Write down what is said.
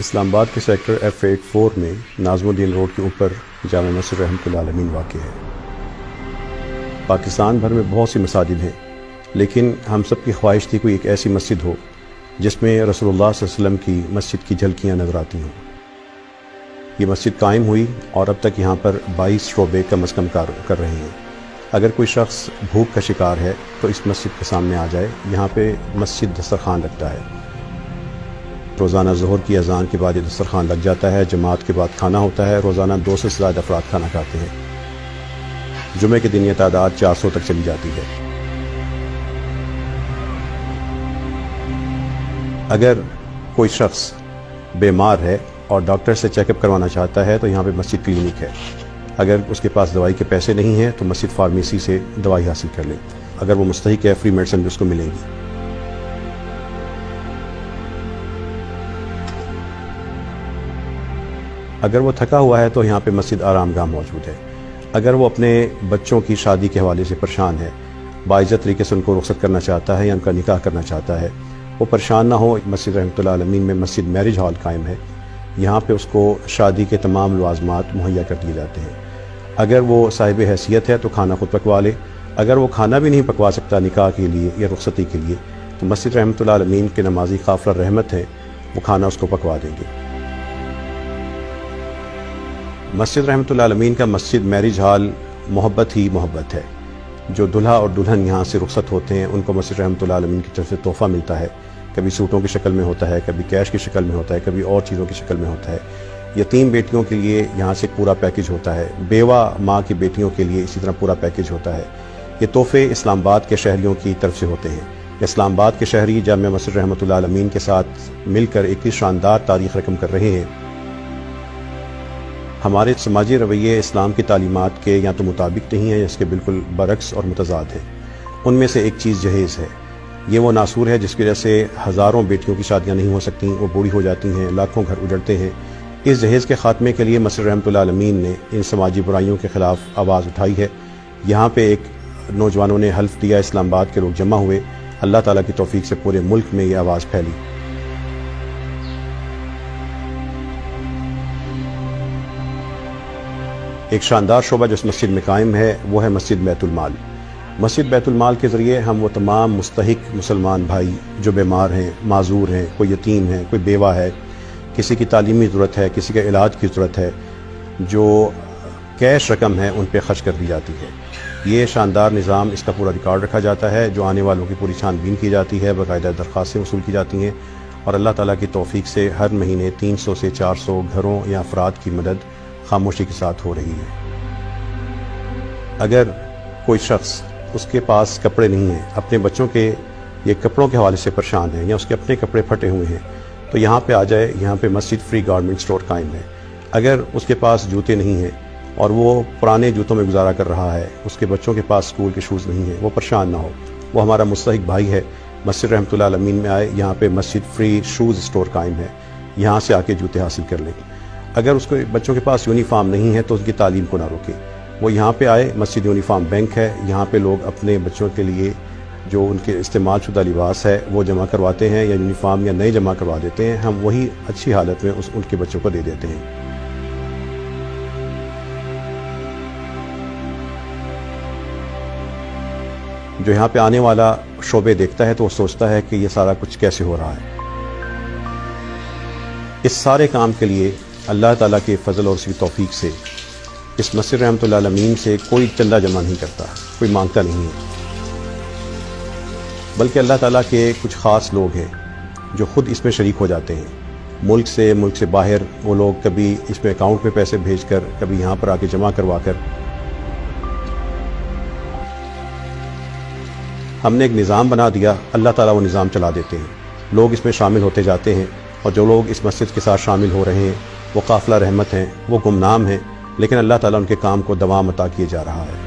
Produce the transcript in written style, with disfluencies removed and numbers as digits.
اسلام آباد کے sector F84 میں ناظم الدین روڈ کے اوپر جامع مسجد رحمۃ اللہ علیہ واقع ہے۔ پاکستان بھر میں بہت سی مساجد ہیں، لیکن ہم سب کی خواہش تھی کوئی ایک ایسی مسجد ہو جس میں رسول اللہ صلی اللہ علیہ وسلم کی مسجد کی جھلکیاں نظر آتی ہوں۔ یہ مسجد قائم ہوئی اور اب تک یہاں پر 22 شعبے کم از کم کار کر رہے ہیں۔ اگر کوئی شخص بھوک کا شکار ہے تو اس مسجد کے سامنے آ جائے، یہاں پہ مسجد دسترخوان رکھتا ہے۔ روزانہ ظہر کی اذان کے بعد یہ دسترخوان لگ جاتا ہے، جماعت کے بعد کھانا ہوتا ہے، روزانہ 200 سے زیادہ افراد کھانا کھاتے ہیں۔ جمعے کے دن یہ تعداد 400 تک چلی جاتی ہے۔ اگر کوئی شخص بیمار ہے اور ڈاکٹر سے چیک اپ کروانا چاہتا ہے تو یہاں پہ مسجد کلینک ہے۔ اگر اس کے پاس دوائی کے پیسے نہیں ہیں تو مسجد فارمیسی سے دوائی حاصل کر لیں، اگر وہ مستحق ہے فری میڈیسن بھی اس کو ملیں گی۔ اگر وہ تھکا ہوا ہے تو یہاں پہ مسجد آرام گاہ موجود ہے۔ اگر وہ اپنے بچوں کی شادی کے حوالے سے پریشان ہے، باعزت طریقے سے ان کو رخصت کرنا چاہتا ہے یا ان کا نکاح کرنا چاہتا ہے، وہ پریشان نہ ہو، مسجد رحمۃ اللہ علیہ میں مسجد میرج ہال قائم ہے۔ یہاں پہ اس کو شادی کے تمام لوازمات مہیا کر دیے جاتے ہیں۔ اگر وہ صاحب حیثیت ہے تو کھانا خود پکوا لے، اگر وہ کھانا بھی نہیں پکوا سکتا نکاح کے لیے یا رخصتی کے لیے تو مسجد رحمۃ اللہ علیہ کے نمازی قافلہ رحمت ہے، وہ کھانا اس کو پکوا دیں گے۔ مسجد رحمۃ اللہ علیہ کا مسجد میرج ہال محبت ہی محبت ہے۔ جو دلہا اور دلہن یہاں سے رخصت ہوتے ہیں ان کو مسجد رحمۃ اللہ علیہ کی طرف سے تحفہ ملتا ہے، کبھی سوٹوں کی شکل میں ہوتا ہے، کبھی کیش کی شکل میں ہوتا ہے، کبھی اور چیزوں کی شکل میں ہوتا ہے۔ یتیم بیٹیوں کے لیے یہاں سے پورا پیکج ہوتا ہے، بیوہ ماں کی بیٹیوں کے لیے اسی طرح پورا پیکج ہوتا ہے۔ یہ تحفے اسلام آباد کے شہریوں کی طرف سے ہوتے ہیں۔ اسلام آباد کے شہری جامع مسجد رحمۃ اللہ علیہ کے ساتھ مل کر ایک شاندار تاریخ رقم کر رہے ہیں۔ ہمارے سماجی رویے اسلام کی تعلیمات کے یا تو مطابق نہیں ہیں یا اس کے بالکل برعکس اور متضاد ہیں۔ ان میں سے ایک چیز جہیز ہے۔ یہ وہ ناسور ہے جس کی وجہ سے ہزاروں بیٹیوں کی شادیاں نہیں ہو سکتی، وہ بوڑھی ہو جاتی ہیں، لاکھوں گھر اجڑتے ہیں۔ اس جہیز کے خاتمے کے لیے مسجد رحمۃ اللہ علیہ نے ان سماجی برائیوں کے خلاف آواز اٹھائی ہے۔ یہاں پہ ایک نوجوانوں نے حلف دیا، اسلام آباد کے لوگ جمع ہوئے، اللہ تعالیٰ کی توفیق سے پورے ملک میں یہ آواز پھیلی۔ ایک شاندار شعبہ جو اس مسجد میں قائم ہے وہ ہے مسجد بیت المال۔ مسجد بیت المال کے ذریعے ہم وہ تمام مستحق مسلمان بھائی جو بیمار ہیں، معذور ہیں، کوئی یتیم ہے، کوئی بیوہ ہے، کسی کی تعلیمی ضرورت ہے، کسی کے علاج کی ضرورت ہے، جو کیش رقم ہے ان پہ خرچ کر دی جاتی ہے۔ یہ شاندار نظام، اس کا پورا ریکارڈ رکھا جاتا ہے، جو آنے والوں کی پوری چھان بین کی جاتی ہے، باقاعدہ درخواستیں وصول کی جاتی ہیں، اور اللہ تعالیٰ کی توفیق سے ہر مہینے 300 سے 400 گھروں یا افراد کی مدد خاموشی کے ساتھ ہو رہی ہے۔ اگر کوئی شخص اس کے پاس کپڑے نہیں ہیں، اپنے بچوں کے یہ کپڑوں کے حوالے سے پریشان ہیں یا اس کے اپنے کپڑے پھٹے ہوئے ہیں تو یہاں پہ آ جائے۔ یہاں پہ مسجد فری گارمنٹ سٹور قائم ہے۔ اگر اس کے پاس جوتے نہیں ہیں اور وہ پرانے جوتوں میں گزارا کر رہا ہے، اس کے بچوں کے پاس اسکول کے شوز نہیں ہیں، وہ پریشان نہ ہو، وہ ہمارا مستحق بھائی ہے، مسجد رحمۃ اللہ علیہ میں آئے۔ یہاں پہ مسجد فری شوز سٹور قائم ہے، یہاں سے آ کے جوتے حاصل کر لیں۔ اگر اس کو بچوں کے پاس یونیفارم نہیں ہے تو اس کی تعلیم کو نہ روکے، وہ یہاں پہ آئے۔ مسجد یونیفارم بینک ہے، یہاں پہ لوگ اپنے بچوں کے لیے جو ان کے استعمال شدہ لباس ہے وہ جمع کرواتے ہیں، یا یونیفارم یا نئے جمع کروا دیتے ہیں، ہم وہی اچھی حالت میں ان کے بچوں کو دے دیتے ہیں۔ جو یہاں پہ آنے والا شعبے دیکھتا ہے تو وہ سوچتا ہے کہ یہ سارا کچھ کیسے ہو رہا ہے۔ اس سارے کام کے لیے اللہ تعالیٰ کے فضل اور اس کی توفیق سے اس مسجد رحمۃ اللہ علیہ سے کوئی چندہ جمع نہیں کرتا، کوئی مانگتا نہیں ہے، بلکہ اللہ تعالیٰ کے کچھ خاص لوگ ہیں جو خود اس میں شریک ہو جاتے ہیں۔ ملک سے باہر وہ لوگ کبھی اس میں اکاؤنٹ میں پیسے بھیج کر، کبھی یہاں پر آ کے جمع کروا کر۔ ہم نے ایک نظام بنا دیا، اللہ تعالیٰ وہ نظام چلا دیتے ہیں، لوگ اس میں شامل ہوتے جاتے ہیں، اور جو لوگ اس مسجد کے ساتھ شامل ہو رہے ہیں وہ قافلہ رحمت ہیں، وہ گمنام ہیں، لیکن اللہ تعالیٰ ان کے کام کو دوام عطا کیے جا رہا ہے۔